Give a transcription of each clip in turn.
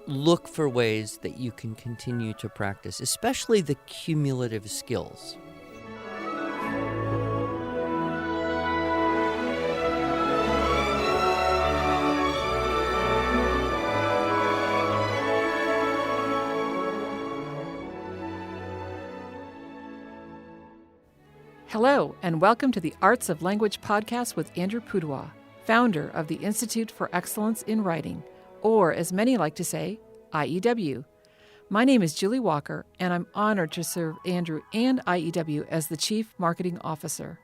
look for ways that you can continue to practice, especially the cumulative skills. Hello, and welcome to the Arts of Language podcast with Andrew Pudewa, founder of the Institute for Excellence in Writing, or as many like to say, IEW. My name is Julie Walker, and I'm honored to serve Andrew and IEW as the Chief Marketing Officer.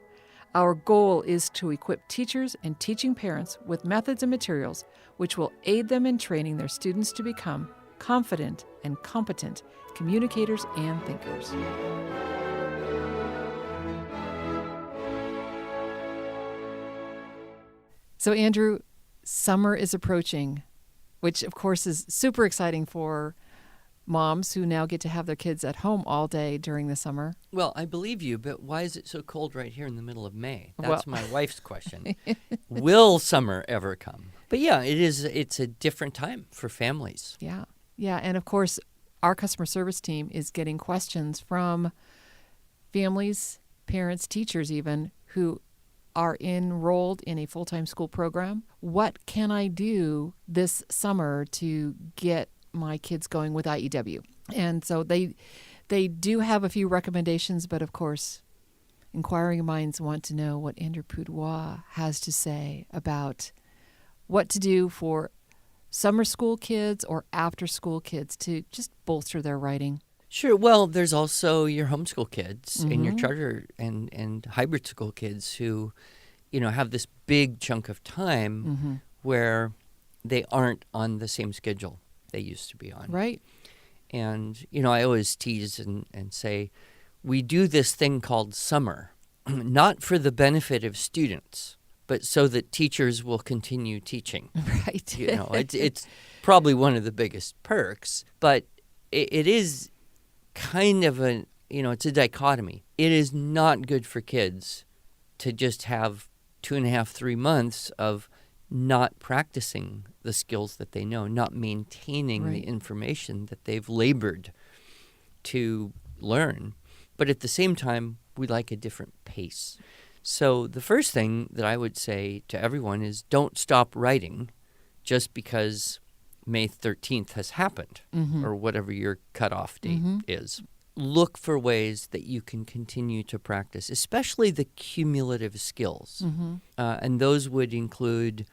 Our goal is to equip teachers and teaching parents with methods and materials which will aid them in training their students to become confident and competent communicators and thinkers. So, Andrew, summer is approaching, which, of course, is super exciting for moms who now get to have their kids at home all day during the summer. Well, I believe you, but why is it so cold right here in the middle of May? That's my wife's question. Will summer ever come? But yeah, it's a different time for families. Yeah. And of course, our customer service team is getting questions from families, parents, teachers even, who are enrolled in a full-time school program. What can I do this summer to get my kids going with IEW? And so they do have a few recommendations, but of course, inquiring minds want to know what Andrew Pudewa has to say about what to do for summer school kids or after-school kids to just bolster their writing. Sure. Well, there's also your homeschool kids and your charter and hybrid school kids who, have this big chunk of time where they aren't on the same schedule they used to be on. Right. And, I always tease and say, we do this thing called summer, not for the benefit of students, but so that teachers will continue teaching. Right. It's probably one of the biggest perks, but it is kind of it's a dichotomy. It is not good for kids to just have 2.5, 3 months of not practicing the skills that they know, not maintaining the information that they've labored to learn. But at the same time, we like a different pace. So the first thing that I would say to everyone is don't stop writing just because May 13th has happened or whatever your cutoff date is. Look for ways that you can continue to practice, especially the cumulative skills. And those would include,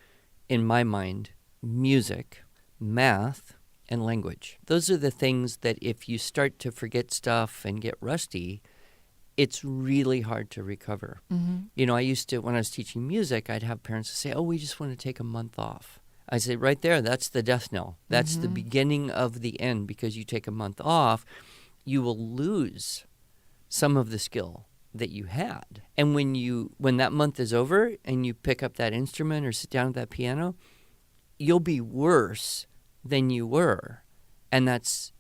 in my mind, music, math, and language. Those are the things that if you start to forget stuff and get rusty, it's really hard to recover. I used to, when I was teaching music, I'd have parents say, oh, we just want to take a month off. I say, right there, that's the death knell. That's the beginning of the end, because you take a month off, you will lose some of the skill that you had. And when that month is over and you pick up that instrument or sit down at that piano, you'll be worse than you were. And that's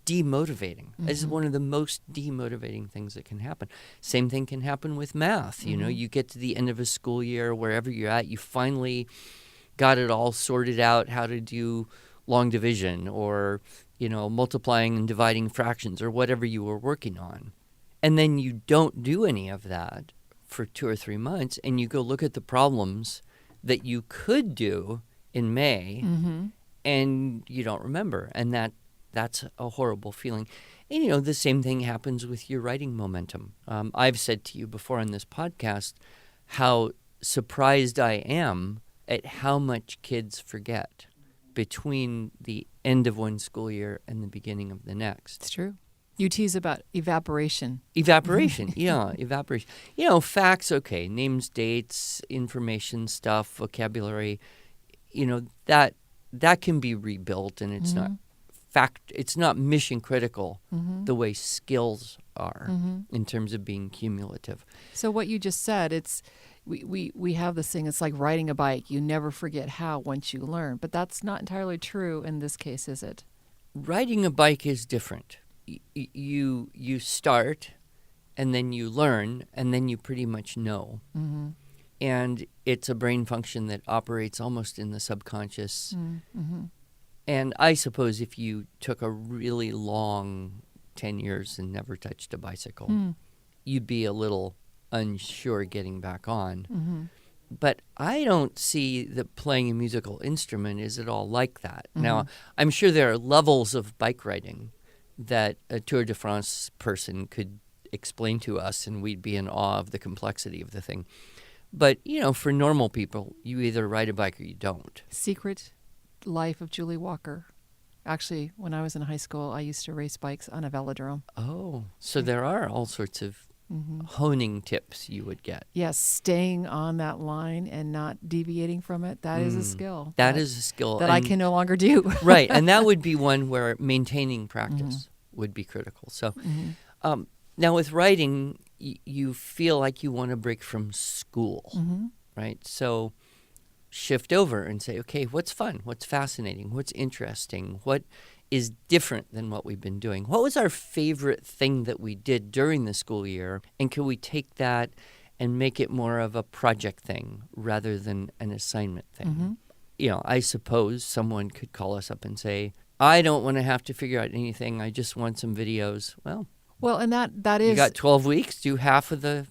demotivating. This is one of the most demotivating things that can happen. Same thing can happen with math. You get to the end of a school year, wherever you're at, you finally got it all sorted out, how to do long division or, multiplying and dividing fractions or whatever you were working on. And then you don't do any of that for 2 or 3 months, and you go look at the problems that you could do in May, and you don't remember. And that's a horrible feeling. And, the same thing happens with your writing momentum. I've said to you before on this podcast how surprised I am at how much kids forget between the end of one school year and the beginning of the next. It's true. You tease about evaporation. Evaporation. Facts, okay. Names, dates, information stuff, vocabulary, that can be rebuilt, and it's not it's not mission critical the way skills are in terms of being cumulative. So what you just said, it's we have this thing, it's like riding a bike. You never forget how once you learn. But that's not entirely true in this case, is it? Riding a bike is different. You start, and then you learn, and then you pretty much know. And it's a brain function that operates almost in the subconscious And I suppose if you took a really long 10 years and never touched a bicycle, you'd be a little unsure getting back on. Mm-hmm. But I don't see that playing a musical instrument is at all like that. Mm-hmm. Now, I'm sure there are levels of bike riding that a Tour de France person could explain to us, and we'd be in awe of the complexity of the thing. But, for normal people, you either ride a bike or you don't. Secret life of Julie Walker. Actually, when I was in high school, I used to race bikes on a velodrome. Oh, so there are all sorts of honing tips you would get. Yes, staying on that line and not deviating from it, that is a skill. That is a skill. That I can no longer do. Right, and that would be one where maintaining practice would be critical. So now with writing, you feel like you want to break from school, right? So shift over and say, okay, what's fun? What's fascinating? What's interesting? What is different than what we've been doing? What was our favorite thing that we did during the school year? And can we take that and make it more of a project thing rather than an assignment thing? I suppose someone could call us up and say, I don't want to have to figure out anything. I just want some videos. Well, and that is... You got 12 weeks, do half of the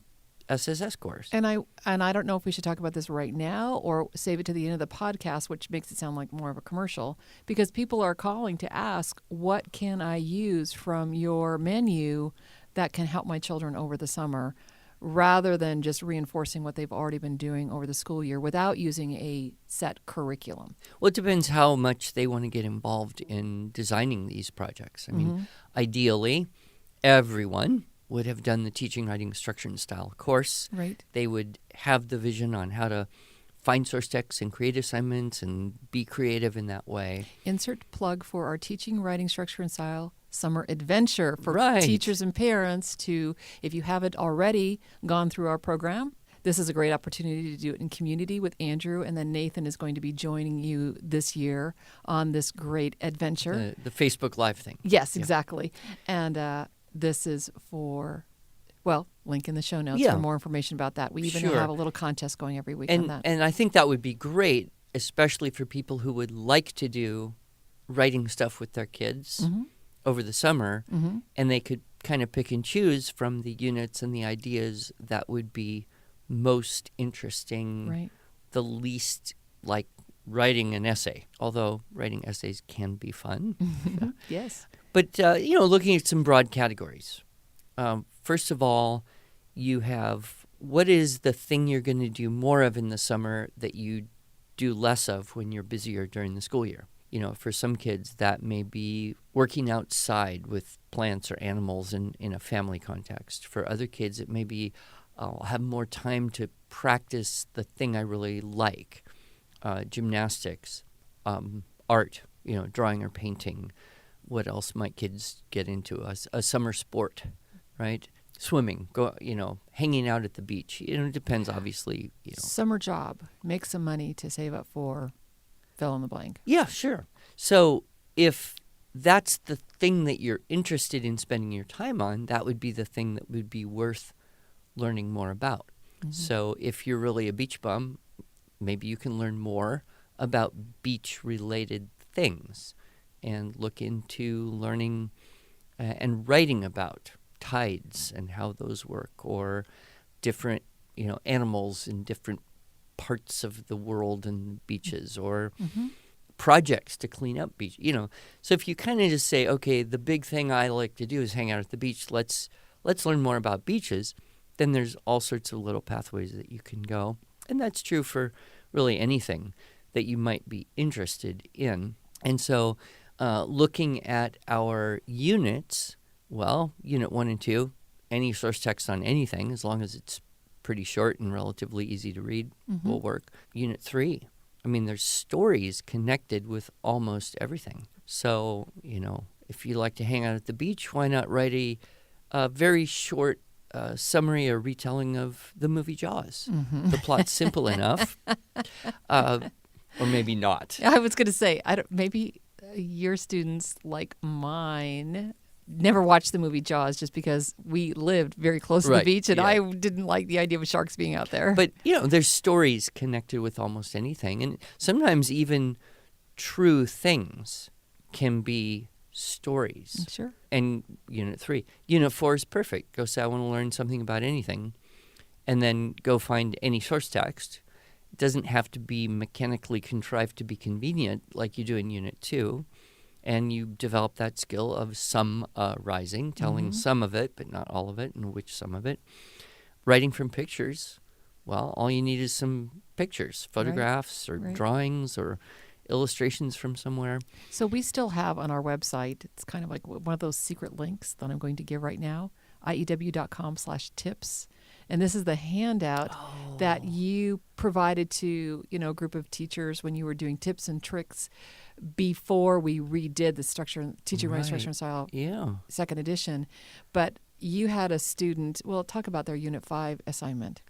SSS course. And I don't know if we should talk about this right now or save it to the end of the podcast, which makes it sound like more of a commercial, because people are calling to ask, what can I use from your menu that can help my children over the summer, rather than just reinforcing what they've already been doing over the school year without using a set curriculum? Well, it depends how much they want to get involved in designing these projects. I mean, ideally, everyone would have done the teaching, writing, structure, and style course. Right. They would have the vision on how to find source texts and create assignments and be creative in that way. Insert plug for our teaching, writing, structure, and style summer adventure for Right. teachers and parents to, if you haven't already gone through our program, this is a great opportunity to do it in community with Andrew, and then Nathan is going to be joining you this year on this great adventure. The Facebook Live thing. Yes, Yeah. exactly. And this is for, link in the show notes Yeah. for more information about that. We even Sure. have a little contest going every week on that. And I think that would be great, especially for people who would like to do writing stuff with their kids over the summer, and they could kind of pick and choose from the units and the ideas that would be most interesting, Right. the least like writing an essay, although writing essays can be fun. Yes. But, looking at some broad categories. First of all, you have what is the thing you're going to do more of in the summer that you do less of when you're busier during the school year? For some kids, that may be working outside with plants or animals in a family context. For other kids, it may be I'll have more time to practice the thing I really like, gymnastics, art, drawing or painting. What else might kids get into? A summer sport, right? Swimming, hanging out at the beach. It depends, obviously. Summer job. Make some money to save up for fill in the blank. Yeah, sure. So if that's the thing that you're interested in spending your time on, that would be the thing that would be worth learning more about. So if you're really a beach bum, maybe you can learn more about beach-related things and look into learning and writing about tides and how those work, or different, animals in different parts of the world and beaches, or projects to clean up beach. So if you kind of just say, okay, the big thing I like to do is hang out at the beach. Let's learn more about beaches. Then there's all sorts of little pathways that you can go, and that's true for really anything that you might be interested in. And so, looking at our units, Unit 1 and 2, any source text on anything, as long as it's pretty short and relatively easy to read, will work. Unit 3, there's stories connected with almost everything. So, if you like to hang out at the beach, why not write a very short summary or retelling of the movie Jaws? The plot's simple enough, or maybe not. I was going to say, maybe your students, like mine, never watched the movie Jaws just because we lived very close to the beach, and I didn't like the idea of sharks being out there. But, there's stories connected with almost anything, and sometimes even true things. can be stories. Sure. And Unit 3. Unit 4 is perfect. Go say, I want to learn something about anything, and then go find any source text. It doesn't have to be mechanically contrived to be convenient like you do in Unit 2. And you develop that skill of summarizing, telling some of it, but not all of it, and which some of it. Writing from pictures, well, all you need is some pictures, photographs or drawings or illustrations from somewhere. So we still have on our website, it's kind of like one of those secret links that I'm going to give right now, iew.com/tips. And this is the handout that you provided to, a group of teachers when you were doing tips and tricks before we redid the Teaching Writing Structure and Style second edition. But you had a student, talk about their Unit 5 assignment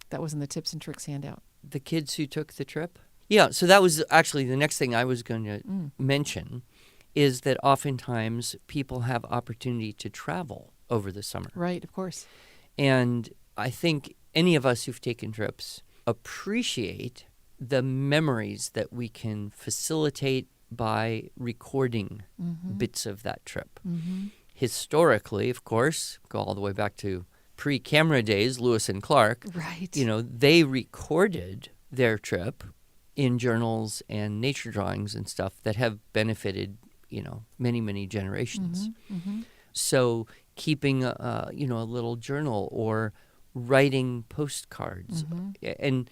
that was in the tips and tricks handout. The kids who took the trip? Yeah, so that was actually the next thing I was going to mention, is that oftentimes people have opportunity to travel over the summer. Right, of course. And I think any of us who've taken trips appreciate the memories that we can facilitate by recording bits of that trip. Historically, of course, go all the way back to pre-camera days, Lewis and Clark. Right. They recorded their trip in journals and nature drawings and stuff that have benefited, many, many generations. So keeping a little journal or writing postcards. And,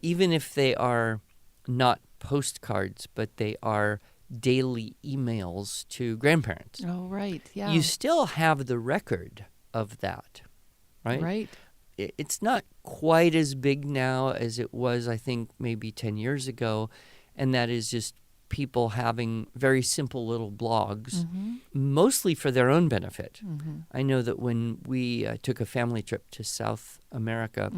even if they are not postcards, but they are daily emails to grandparents. Oh, right. Yeah. You still have the record of that, right? Right. It's not quite as big now as it was, I think, maybe 10 years ago. And that is just people having very simple little blogs, mostly for their own benefit. I know that when we took a family trip to South America,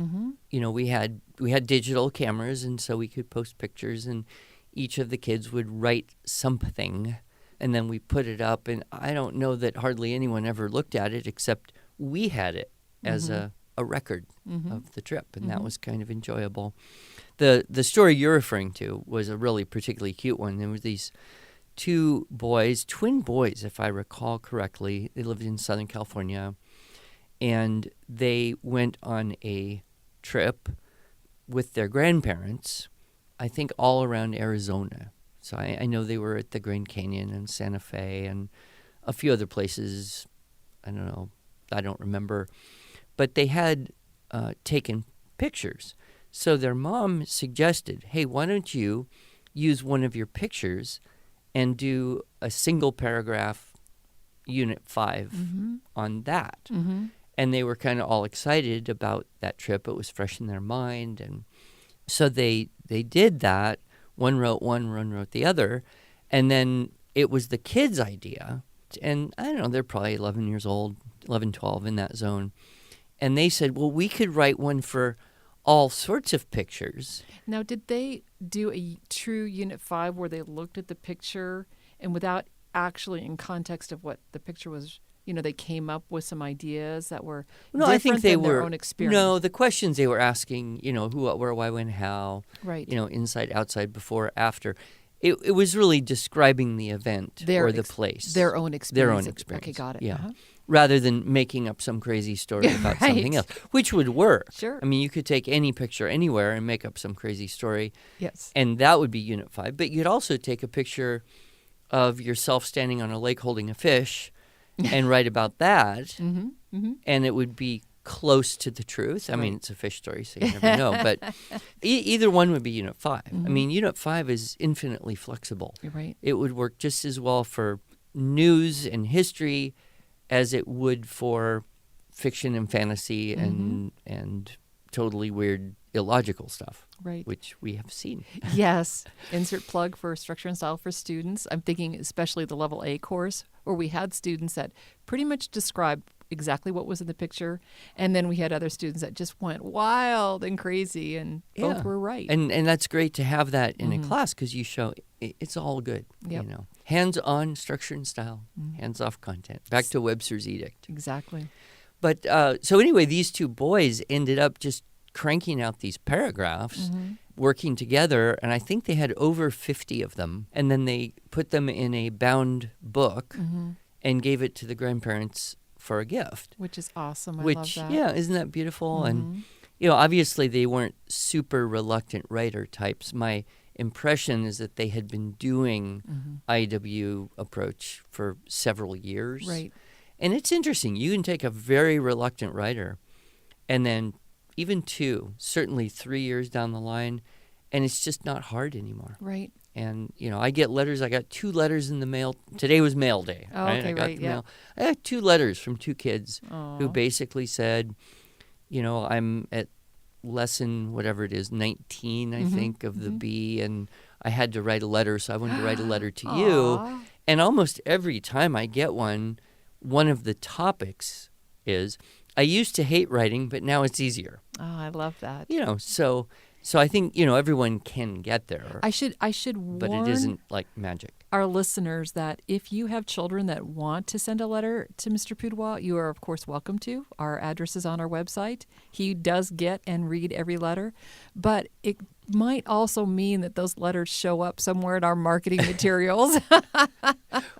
we had digital cameras, and so we could post pictures, and each of the kids would write something, and then we put it up. And I don't know that hardly anyone ever looked at it, except we had it as a record of the trip, and that was kind of enjoyable. The story you're referring to was a really particularly cute one. There were these two boys, twin boys, if I recall correctly. They lived in Southern California, and they went on a trip with their grandparents, I think all around Arizona. So I know they were at the Grand Canyon and Santa Fe and a few other places. I don't know. I don't remember. But they had taken pictures. So their mom suggested, hey, why don't you use one of your pictures and do a single paragraph Unit 5 on that? And they were kind of all excited about that trip. It was fresh in their mind. And so they did that. One wrote the other. And then it was the kids' idea. And I don't know, they're probably 11 years old, 11, 12 in that zone. And they said, well, we could write one for all sorts of pictures. Now, did they do a true Unit 5 where they looked at the picture and without actually in context of what the picture was, they came up with some ideas that were different I think they than were, their own experience? No, the questions they were asking, who, what, where, why, when, how, right. Inside, outside, before, after. It was really describing the event or the place. Their own experience. Okay, got it. Yeah. Rather than making up some crazy story about something else, which would work. Sure. I mean, you could take any picture anywhere and make up some crazy story. Yes. And that would be Unit 5. But you'd also take a picture of yourself standing on a lake holding a fish and write about that. And it would be close to the truth. I mean, it's a fish story, so you never know. But either one would be Unit 5. I mean, Unit 5 is infinitely flexible. You're right. It would work just as well for news and history as it would for fiction and fantasy and totally weird, illogical stuff, right? Which we have seen. Yes. Insert plug for Structure and Style for Students. I'm thinking especially the Level A course, where we had students that pretty much described exactly what was in the picture, and then we had other students that just went wild and crazy, and both were right. And that's great to have that in a class, because you show it's all good. Yep. Hands-on structure and style, hands-off content. Back to Webster's edict. Exactly. But so anyway, these two boys ended up just cranking out these paragraphs working together, and I think they had over 50 of them. And then they put them in a bound book and gave it to the grandparents for a gift. Which is awesome. I Which, love that. yeah, isn't that beautiful? And, obviously they weren't super reluctant writer types. My impression is that they had been doing IW approach for several years. Right. And it's interesting. You can take a very reluctant writer and then even 2, certainly 3 years down the line, and it's just not hard anymore. Right. And, I get letters. I got 2 letters in the mail. Today was mail day. Oh, right? okay, I got right, the yeah. mail. I had 2 letters from 2 kids Aw. who basically said, I'm at lesson, whatever it is, 19, I think, of the B, and I had to write a letter, so I wanted to write a letter to you. Aw. And almost every time I get one of the topics is, I used to hate writing, but now it's easier. Oh, I love that. So I think, everyone can get there, I should but warn it isn't like magic. our listeners that if you have children that want to send a letter to Mr. Pudewa, you are, of course, welcome to. Our address is on our website. He does get and read every letter, but it might also mean that those letters show up somewhere in our marketing materials.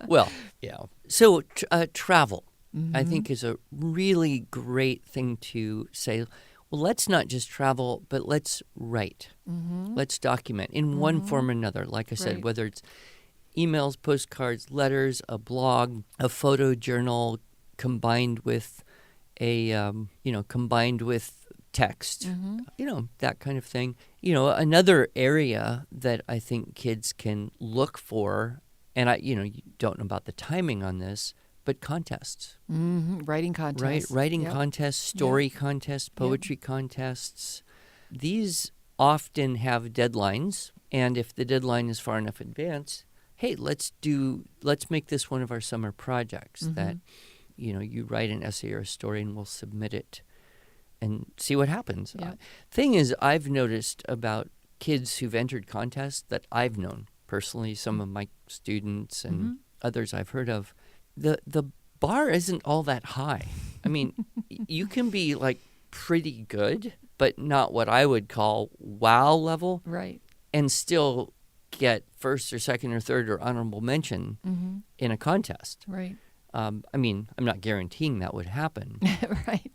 Well, yeah. So travel, I think, is a really great thing to say. Well, let's not just travel, but let's write. Let's document in one form or another. Like I said, Right. whether it's emails, postcards, letters, a blog, a photo journal combined with combined with text, that kind of thing. Another area that I think kids can look for, and you don't know about the timing on this, but contests. Writing contests. Right, writing Yep. contests, story contests, poetry contests. These often have deadlines, and if the deadline is far enough advanced, hey, let's make this one of our summer projects. That you write an essay or a story, and we'll submit it and see what happens. Yep. Thing is, I've noticed about kids who've entered contests that I've known personally, some of my students and others I've heard of. The bar isn't all that high. I mean, you can be like pretty good, but not what I would call wow level, Right. and still get first or second or third or honorable mention in a contest. Right. I'm not guaranteeing that would happen, Right.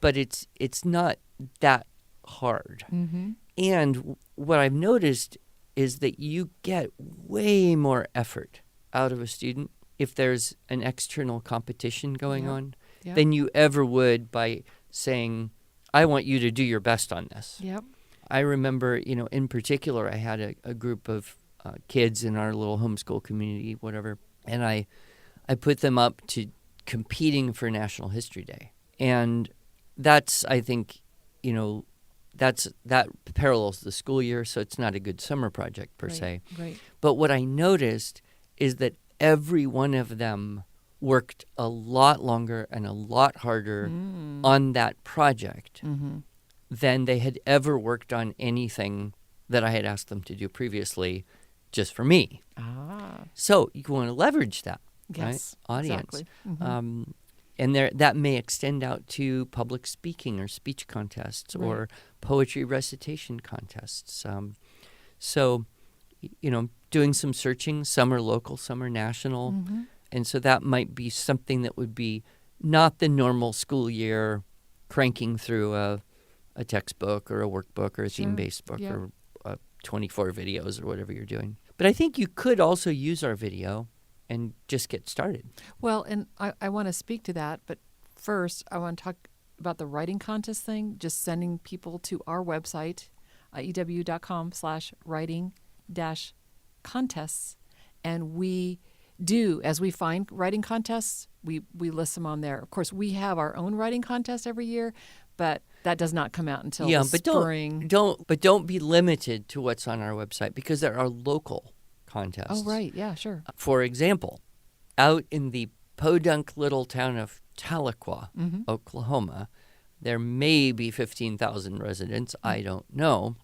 but it's not that hard. And what I've noticed is that you get way more effort out of a student if there's an external competition going on Yep. than you ever would by saying, I want you to do your best on this. Yep. I remember, in particular, I had a group of kids in our little homeschool community, whatever, and I put them up to competing for National History Day. And that's, I think, that parallels the school year, so it's not a good summer project per se. Right. But what I noticed is that every one of them worked a lot longer and a lot harder on that project than they had ever worked on anything that I had asked them to do previously just for me. Ah. So you want to leverage that, Yes. right? Audience. Exactly. And that may extend out to public speaking or speech contests Right. or poetry recitation contests. So, doing some searching. Some are local, some are national. And so that might be something that would be not the normal school year cranking through a textbook or a workbook or a Sure. theme-based book Yep. or 24 videos or whatever you're doing. But I think you could also use our video and just get started. Well, and I want to speak to that, but first I want to talk about the writing contest thing, just sending people to our website, ew.com/writing-contests, and we do, as we find writing contests, we list them on there. Of course, we have our own writing contest every year, but that does not come out until the spring. Don't be limited to what's on our website because there are local contests. Oh, right. Yeah, sure. For example, out in the podunk little town of Tahlequah, Oklahoma, there may be 15,000 residents. I don't know.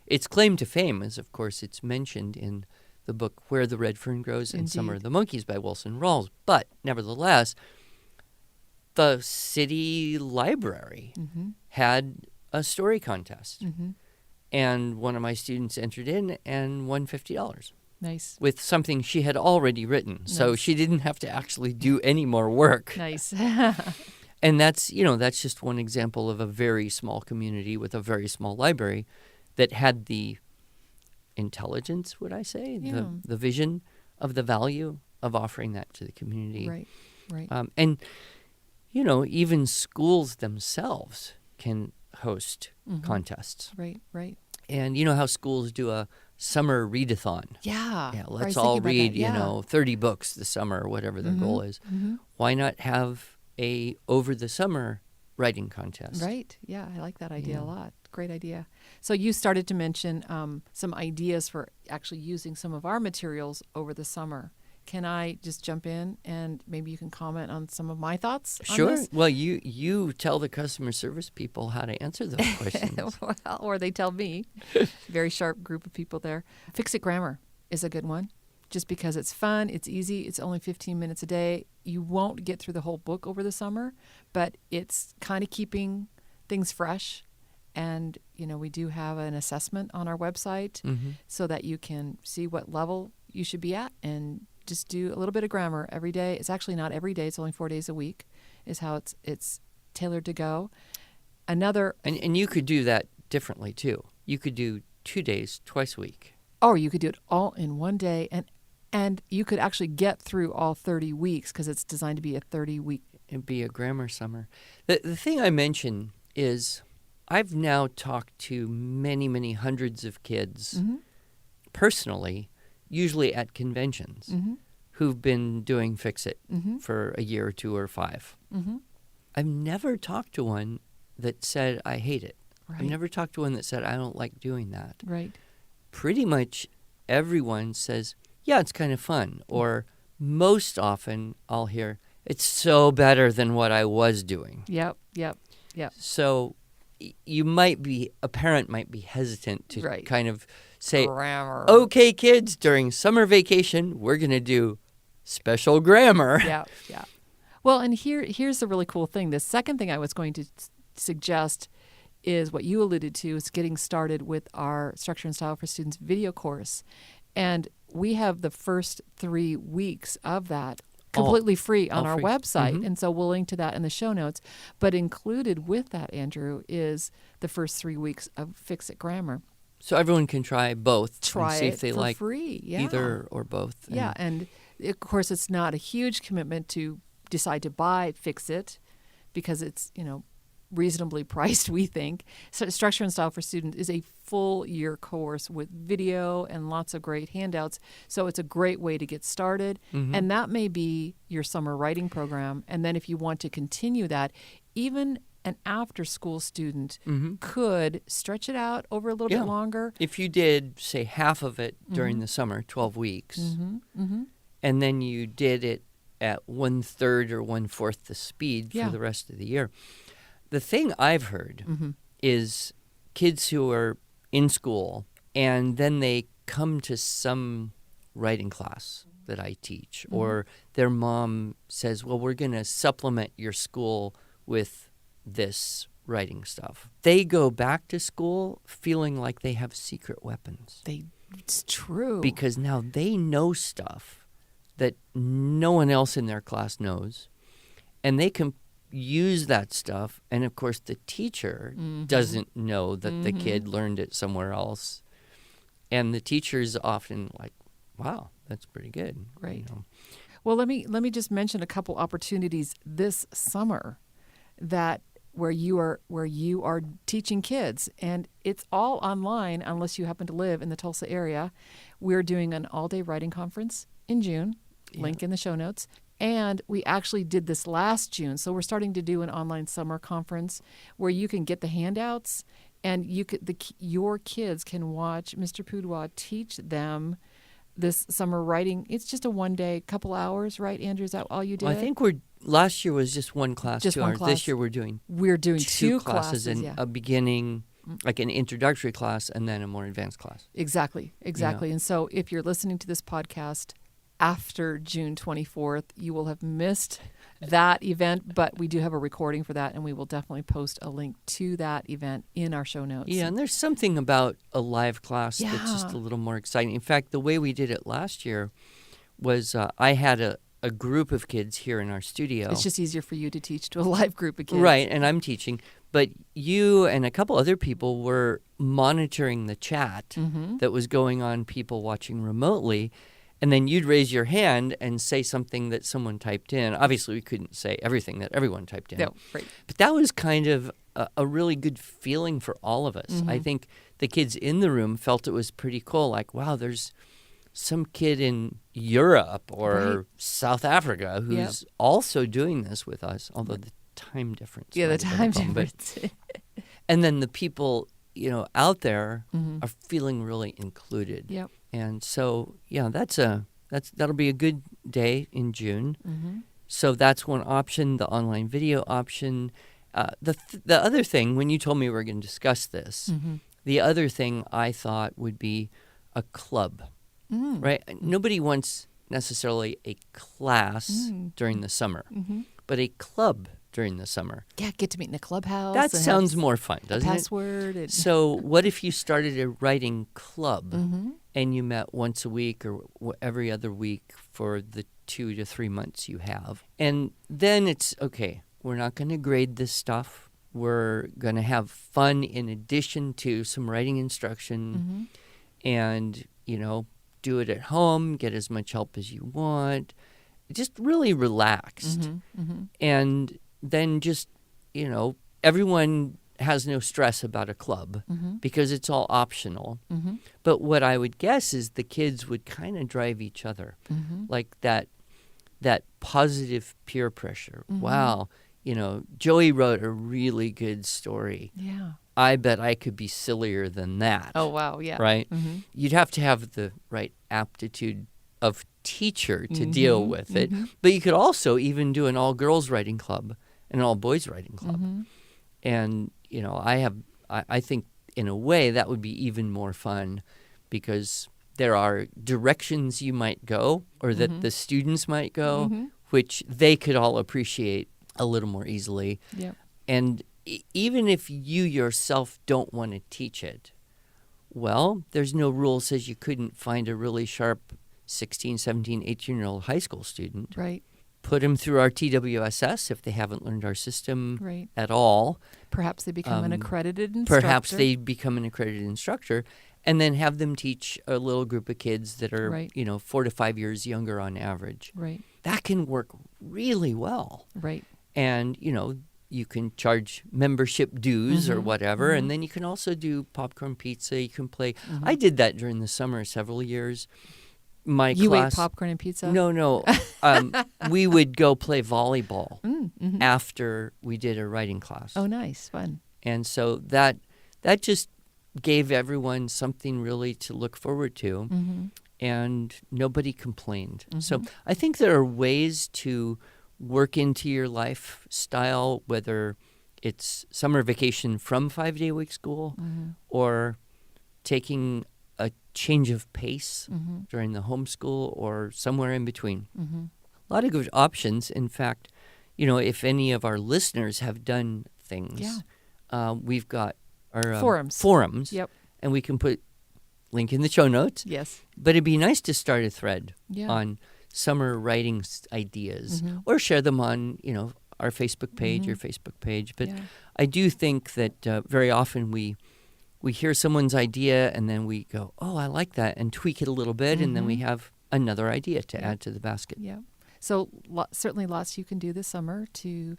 Its claim to fame is, of course, it's mentioned in the book Where the Red Fern Grows and Summer of the Monkeys by Wilson Rawls. But nevertheless, the city library had a story contest. And one of my students entered in and won $50 Nice. with something she had already written. So Nice. she didn't have to actually do any more work. Nice. And that's just one example of a very small community with a very small library that had the intelligence, would I say, Yeah. the vision of the value of offering that to the community. Right. Right. And, even schools themselves can host contests. Right. Right. And you know how schools do a summer readathon? Yeah. Yeah, I was let's thinking all about that. read, Yeah. 30 books this summer or whatever their goal is. Mhm. Why not have a over the summer writing contest? Right. Yeah, I like that idea Yeah. a lot. Great idea. So you started to mention some ideas for actually using some of our materials over the summer. Can I just jump in and maybe you can comment on some of my thoughts on Sure. this? Well, you tell the customer service people how to answer those questions. Well, or they tell me. Very sharp group of people there. Fix It Grammar is a good one. Just because it's fun, it's easy, it's only 15 minutes a day. You won't get through the whole book over the summer, but it's kind of keeping things fresh. And, we do have an assessment on our website so that you can see what level you should be at and just do a little bit of grammar every day. It's actually not every day. It's only 4 days a week is how it's tailored to go. Another... And you could do that differently, too. You could do 2 days, twice a week. Or you could do it all in one day. And you could actually get through all 30 weeks because it's designed to be a 30-week. It'd be a grammar summer. The thing I mention is I've now talked to many, many hundreds of kids personally, usually at conventions, who've been doing Fix It for a year or 2 or 5. I've never talked to one that said, I hate it. Right. I've never talked to one that said, I don't like doing that. Right. Pretty much everyone says, yeah, it's kind of fun. Or most often I'll hear, it's so better than what I was doing. Yep. So a parent might be hesitant to Right. kind of say, Grammar. okay, kids, during summer vacation, we're going to do special grammar. Yeah. Well, and here's the really cool thing. The second thing I was going to suggest is what you alluded to, is getting started with our Structure and Style for Students video course. And we have the first 3 weeks of that completely free on all our free. website. And so we'll link to that in the show notes. But included with that, Andrew, is the first 3 weeks of Fix It Grammar. So everyone can try both Try and see it if they for like free. Yeah. either or both. Yeah, and of course, it's not a huge commitment to decide to buy Fix It because it's, reasonably priced, we think. So Structure and Style for Students is a full year course with video and lots of great handouts. So it's a great way to get started. And that may be your summer writing program. And then if you want to continue that, even an after-school student could stretch it out over a little bit longer. If you did, say, half of it during the summer, 12 weeks, and then you did it at 1/3 or 1/4 the speed for the rest of the year. The thing I've heard is kids who are in school and then they come to some writing class that I teach, or their mom says, well, we're going to supplement your school with this writing stuff. They go back to school feeling like they have secret weapons. It's true. Because now they know stuff that no one else in their class knows, and they can use that stuff. And of course, the teacher doesn't know that the kid learned it somewhere else. And the teacher's often like, wow, that's pretty good. Right. Well, let me just mention a couple opportunities this summer that where you are teaching kids, and it's all online unless you happen to live in the Tulsa area. We're doing an all-day writing conference in June, link in the show notes. And we actually did this last June, so we're starting to do an online summer conference where you can get the handouts, and your kids can watch Mr. Pudwa teach them this summer writing. It's just a one-day, couple hours, right, Andrew? Is that all you did? Well, I think last year was just one class, Just 2 one hours. class. This year we're doing two classes in a beginning, like an introductory class, and then a more advanced class. Exactly. And so if you're listening to this podcast after June 24th, you will have missed that event, but we do have a recording for that, and we will definitely post a link to that event in our show notes. Yeah, and there's something about a live class that's just Yeah. a little more exciting. In fact, the way we did it last year was I had a group of kids here in our studio. It's just easier for you to teach to a live group of kids. Right, and I'm teaching. But you and a couple other people were monitoring the chat that was going on, people watching remotely. And then you'd raise your hand and say something that someone typed in. Obviously, we couldn't say everything that everyone typed in. No, right. But that was kind of a really good feeling for all of us. I think the kids in the room felt it was pretty cool. Like, wow, there's some kid in Europe or Right. South Africa who's also doing this with us, although the time difference. Yeah, the might have been a time problem, but- difference. And then the people, out there are feeling really included. Yep. And so, yeah, that'll be a good day in June. So that's one option, the online video option. The other thing, when you told me we were going to discuss this, the other thing I thought would be a club, right? Nobody wants necessarily a class during the summer, but a club during the summer. Yeah, get to meet in a clubhouse. That and sounds have more fun, a doesn't it? password. And So what if you started a writing club and you met once a week or every other week for the 2 to 3 months you have? And then it's, okay, we're not going to grade this stuff. We're going to have fun in addition to some writing instruction and, do it at home, get as much help as you want. Just really relaxed. And then just, everyone has no stress about a club because it's all optional. But what I would guess is the kids would kind of drive each other, like that positive peer pressure. Wow, Joey wrote a really good story. yeah. I bet I could be sillier than that. Oh, wow. Yeah. Right? You'd have to have the right aptitude of teacher to deal with it. But you could also even do an all-girls writing club and an all-boys writing club. And, I think in a way that would be even more fun because there are directions you might go or that the students might go, which they could all appreciate a little more easily. Yep. And even if you yourself don't want to teach it, well, there's no rule says you couldn't find a really sharp 16, 17, 18-year-old high school student. Right. Put them through our TWSS if they haven't learned our system Right. at all. Perhaps they become an accredited instructor. Perhaps they become an accredited instructor, and then have them teach a little group of kids that are, Right. 4 to 5 years younger on average. Right. That can work really well. Right. And, you can charge membership dues or whatever, and then you can also do popcorn pizza. You can play. I did that during the summer several years. My You class. ate popcorn and pizza? No. We would go play volleyball after we did a writing class. Oh, nice. Fun. And so that just gave everyone something really to look forward to, and nobody complained. So I think there are ways to work into your lifestyle, whether it's summer vacation from 5-day-a-week school or taking a change of pace during the homeschool or somewhere in between. A lot of good options. In fact, if any of our listeners have done things, we've got our forums. Yep. And we can put link in the show notes. Yes. But it'd be nice to start a thread Yeah. on summer writing ideas or share them on, our Facebook page, your Facebook page. But Yeah. I do think that very often we hear someone's idea and then we go, oh, I like that, and tweak it a little bit, and then we have another idea to add to the basket. Yeah. So certainly lots you can do this summer to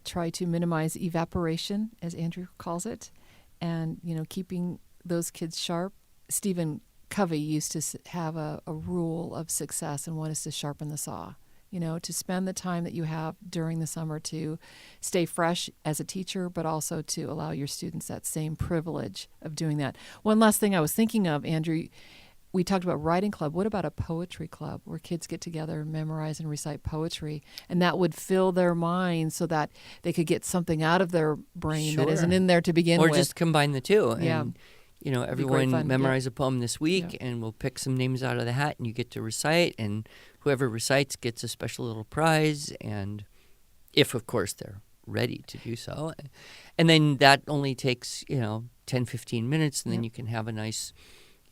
try to minimize evaporation, as Andrew calls it, and, keeping those kids sharp. Stephen Covey used to have a rule of success, and one is to sharpen the saw. To spend the time that you have during the summer to stay fresh as a teacher, but also to allow your students that same privilege of doing that. One last thing I was thinking of, Andrew, we talked about writing club. What about a poetry club where kids get together, memorize and recite poetry, and that would fill their minds so that they could get something out of their brain that isn't in there to begin or with. just combine the two. Yeah. And, Be great everyone fun. memorize a poem this week, Yep. and we'll pick some names out of the hat, and you get to recite, and whoever recites gets a special little prize, and if, of course, they're ready to do so. And then that only takes, 10, 15 minutes, and then you can have a nice,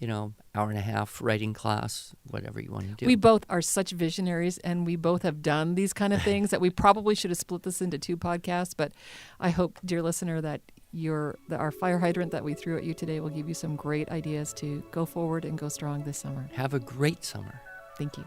hour and a half writing class, whatever you want to do. We both are such visionaries, and we both have done these kind of things that we probably should have split this into 2 podcasts. But I hope, dear listener, that our fire hydrant that we threw at you today will give you some great ideas to go forward and go strong this summer. Have a great summer. Thank you.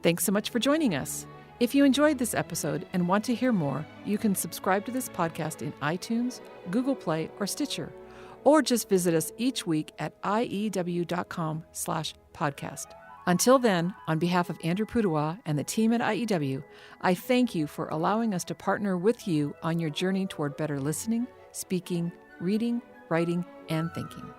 Thanks so much for joining us. If you enjoyed this episode and want to hear more, you can subscribe to this podcast in iTunes, Google Play, or Stitcher, or just visit us each week at iew.com/podcast. Until then, on behalf of Andrew Pudewa and the team at IEW, I thank you for allowing us to partner with you on your journey toward better listening, speaking, reading, writing, and thinking.